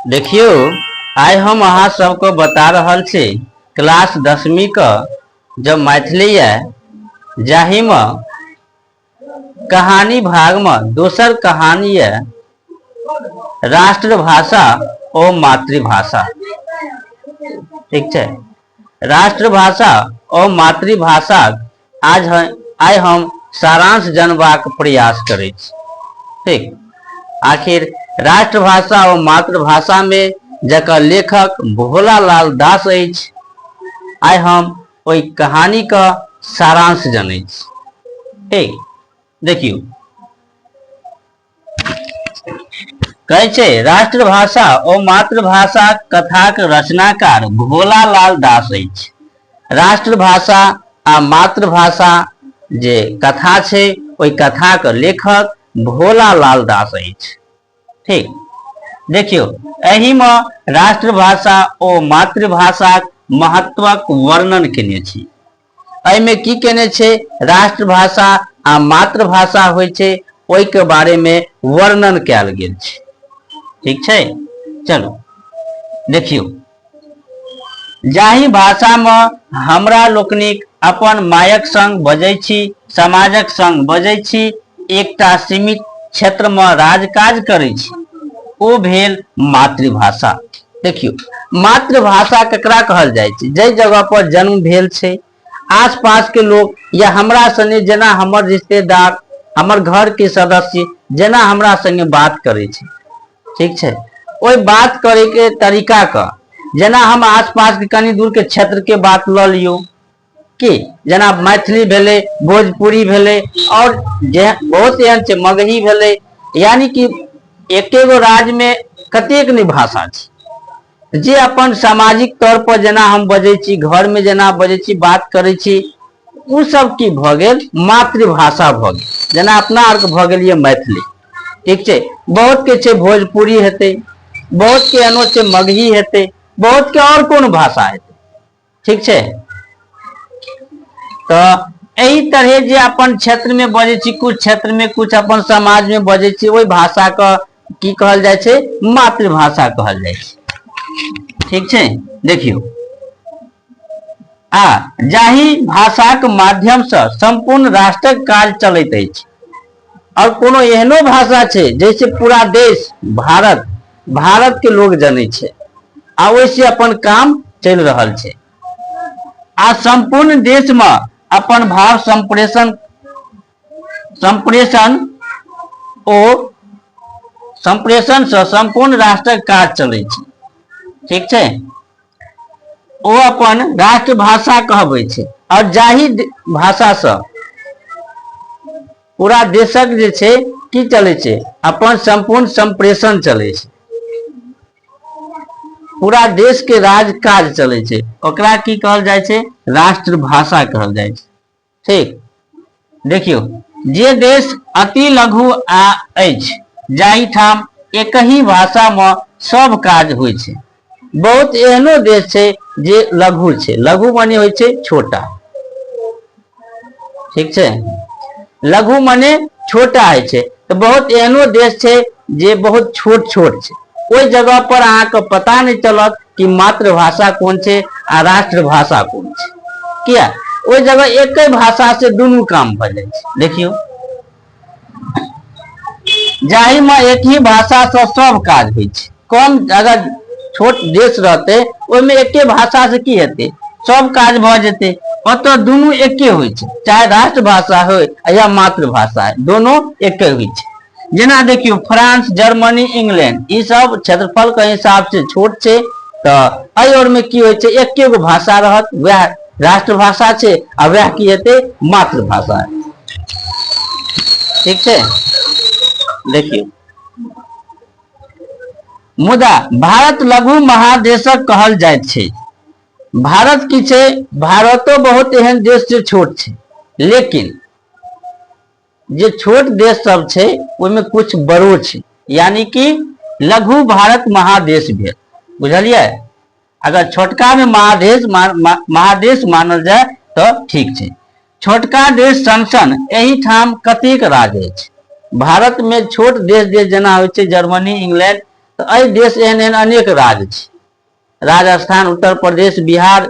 देखियो, आइ हम अहाँ सबको बता रहल छी क्लास 10वीं का जब मैथिली है जाहि में कहानी भाग में दोसर कहानी है राष्ट्रभाषा और मातृभाषा। ठीक है, राष्ट्रभाषा और मातृभाषा आइ हम सारांश जानबाक प्रयास करै छी। ठीक, आखिर राष्ट्रभाषा और मातृभाषा में जकर लेखक भोलालाल दास अछि, आइ हम ओई कहानी का सारांश जानै छी। ठीक, देखियो कहै छै राष्ट्रभाषा और मातृभाषा कथाक रचनाकार भोलालाल दास अछि। राष्ट्रभाषा आ मातृभाषा जे कथा छै ओई कथाक लेखक भोलालाल दास अछि। ठीक, देखियो एही में राष्ट्रभाषा और मातृभाषा महत्वक वर्णन केने छी। एहि में की केने छै, राष्ट्रभाषा आ मातृभाषा होइ छै ओई के बारे में वर्णन कैल गेल छै। ठीक छै, चलो देखियो, जाहि भाषा में हमरा लोकनिक अपन मायक संग बजै छी, समाजक संग बजै छी, एकटा सीमित क्षेत्र में राजकाज करै छी, ओ भेल मातृभाषा। देखियो, मातृभाषा ककरा कहल जाय छै? जै जगह पर जन्म भेल छै, आसपास के लोग या हमरा सने जेना हमर रिश्तेदार, हमर घर के सदस्य जेना हमरा संगे बात करे छै। ठीक छै, ओई बात करे के तरीका का जेना हम आसपास के कनी दूर के क्षेत्र के बात ल लियो कि जेना मैथिली भेले, भोजपुरी भेले और बहुत एहन छै मगही भेले, यानी कि एकेगो राज्य में कतेक नहीं भाषा छै जे अपन सामाजिक तौर पर जेना हम बजै छी, घर में जेना बजै छी, बात करै छी, उ सब की भ गेल मातृभाषा भ गेल। जेना अपना आर के भ गेलिए मैथिली। ठीक छै, बहुत के छै भोजपुरी हेतै, बहुत के एहनो छै मगही हेतै, बहुत के और कोनो भाषा हेतै। ठीक छै, तो एही तरह जे अपन क्षेत्र में बजै छी, कुछ क्षेत्र में, कुछ अपन समाज में बजै छी, ओई भाषा का की कहल जाय छै? मातृभाषा कहल जाय छै। ठीक छै, देखियो जाहि भाषाक माध्यम से संपूर्ण राष्ट्रक काज चलैत अछि, और कोनो एहनो भाषा छै जैसे पूरा देश भारत के लोग जानै छै आ ओइसे अपन काम चल रहल छै, आ संपूर्ण देश में अपन भाव संप्रेषण से संपूर्ण राष्ट्रक काज चलै छै। ठीक छै, ओ अपन राष्ट्रभाषा कहबै छै, और जाहि भाषा से पूरा देशक जे छै की चलै छै, अपन संपूर्ण संप्रेषण चलै छै, पूरा देश के राजकाज चलै छै, ओकरा की कहल जाय छै? राष्ट्रभाषा कहल जाय छै। ठीक, देखियो जे देश अति लघु अछि, जाहि ठाम एक ही भाषा में सब काज होइ छै। बहुत एहनो देश छै जे लघु छै, लघु माने होइ छै छोटा। ठीक छै, लघु माने छोटा है छै, तो बहुत एहनो देश छै जे बहुत छोट छोट छै। ओई जगह पर अहाँ के पता नहीं चलत कि मातृभाषा कौन छै आ राष्ट्रभाषा कौन छै। किया? ओई जगह एक ही भाषा से दुनू काम भ जाय छै। देखियो, जाहि में एक ही भाषा से सब काज होइ छै। कम अगर छोट देश रहते, ओई में एके भाषा से की हेतै? सब काज भ जेतै। ओतऽ दुनू एके होइ छै, चाहे राष्ट्रभाषा हो या मातृभाषा है, दोनों एके होइ छै। जेना देखियो फ्रांस, जर्मनी, इंग्लैंड, ई सब क्षेत्रफल के हिसाब से छोट छै, तो एहि और में की होइ छै? एके गो भाषा रहत, वह राष्ट्रभाषा छै, आ वह की हेतै? मातृभाषा है। ठीक छै, देखियो मुदा भारत लघु महादेशक कहल जाइत छै। भारत की छै? भारतो बहुत एहन देश से छोट छै, लेकिन जे छोट देश सब छै ओइमें कुछ बड़ो छै, यानी कि लघु भारत महादेश भेल। बुझलिए? अगर छोटका में महादेश मानल जाए तो ठीक छै। छोटका देश सन एही ठाम कतेक राज्य अछि। भारत में छोट देश जेना होइ छै जर्मनी, इंग्लैंड, तो एहि देश एहन एहन अनेक राज्य छै, राजस्थान, उत्तर प्रदेश, बिहार,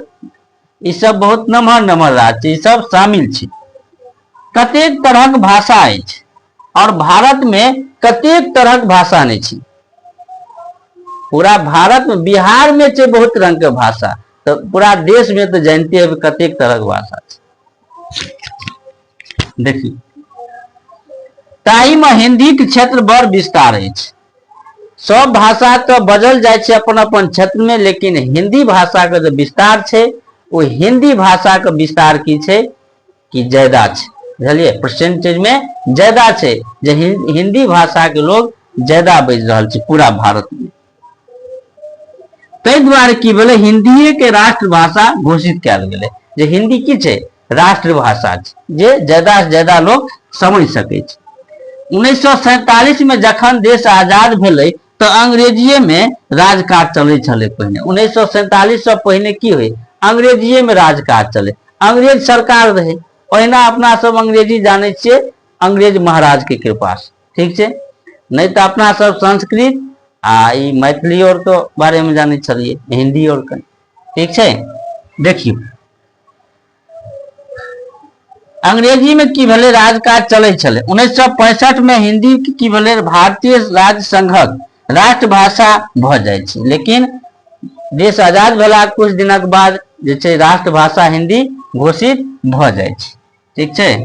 ई सब बहुत नमहर नमहर राज्य छै, ई सब शामिल छै। कतेक तरहक भाषा अछि और भारत में कतेक तरहक भाषा नहीं छै। पूरा भारत में, बिहार में छै बहुत रंग के भाषा, तो पूरा देश में तो जानते हैं कतेक तरह के भाषा छै। देखिए, ताही में हिंदी के क्षेत्र बड़ विस्तार अछि। सब भाषा तो बजल जाय छै अपन अपन क्षेत्र में, लेकिन हिंदी भाषा के जो विस्तार छै, वो हिंदी भाषा के विस्तार की छै कि ज्यादा छै, बुझलिए, परसेंटेज में ज्यादा छै, जे हिंदी भाषा के लोग ज्यादा बाजि रहल छै पूरा भारत में। ताहि दुआरे की भेलै, हिंदी के राष्ट्रभाषा घोषित कयल गेलै, जे हिंदी की छै, राष्ट्रभाषा छै, जे ज्यादा से ज्यादा लोग समझ सकै छै। 1947 में जखन देश आजाद भेलै तो अंग्रेजीए में राजकाज चलै छलै पहिने। 1947 से पहिने की होय, अंग्रेजीए में राजकाज चले, अंग्रेज सरकार रहे। ओहिना अपना सब अंग्रेजी जाने छियै अंग्रेज महाराज के कृपा से, ठीक छै। नहीं तो अपना सब संस्कृत आ ई मैथिली और तो बारे में जाने छलिए, हिंदी और कहीं, ठीक छै। देखियो, अंग्रेजी में की भेलै, राजकाज चलै छलै। 1965 में हिंदी की भेलै, भारतीय राज्य संघक राष्ट्रभाषा भ जाय छै, लेकिन देश आजाद भेला कुछ दिनक बाद जे छै राष्ट्रभाषा हिंदी घोषित भ जाय छै, ठीक छै।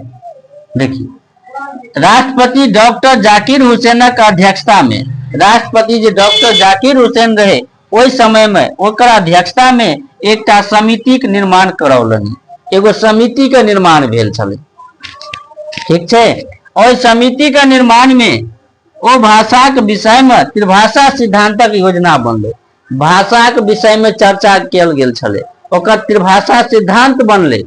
देखिए, राष्ट्रपति डॉक्टर जाकिर हुसैनक अध्यक्षता में, राष्ट्रपति जे डॉक्टर जाकिर हुसैन रहे ओहि समय में, ओकर अध्यक्षता में एकटा समिति के निर्माण करौलनि, एगो समिति के निर्माण भेल छलै, ठीक छै। ओहि समिति के निर्माण में ओ भाषा के विषय में त्रिभाषा सिद्धांतक योजना बनलै, भाषा के विषय में चर्चा कयल गेल छलै, ओकर त्रिभाषा सिद्धांत बनलै।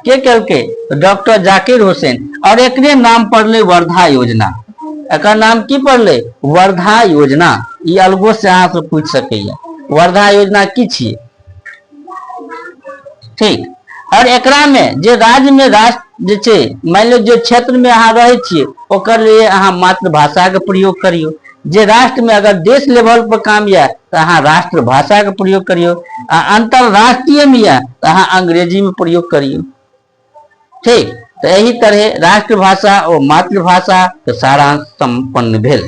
के केलकै, डॉक्टर जाकिर हुसैन, और एकरे नाम पड़लै वर्धा योजना। एकर नाम की पड़लै, वर्धा योजना। ई अलगो से अहाँ से पूछ सकैया वर्धा योजना की छियै, ठीक। और एकरा में जे राज्य में राष्ट्र जे छै, मान लो जे क्षेत्र में अहाँ रहे छियै ओकर लिए अहाँ मातृभाषा के प्रयोग करियो। जे राष्ट्र में अगर देश लेवल पर काम या तो अहाँ राष्ट्रभाषा के प्रयोग करियो, अंतरराष्ट्रीय में या तो अहाँ अंग्रेजी में प्रयोग करियो, ठीक। तो यही तरह राष्ट्रभाषा और मातृभाषा के सारांश संपन्न भेल।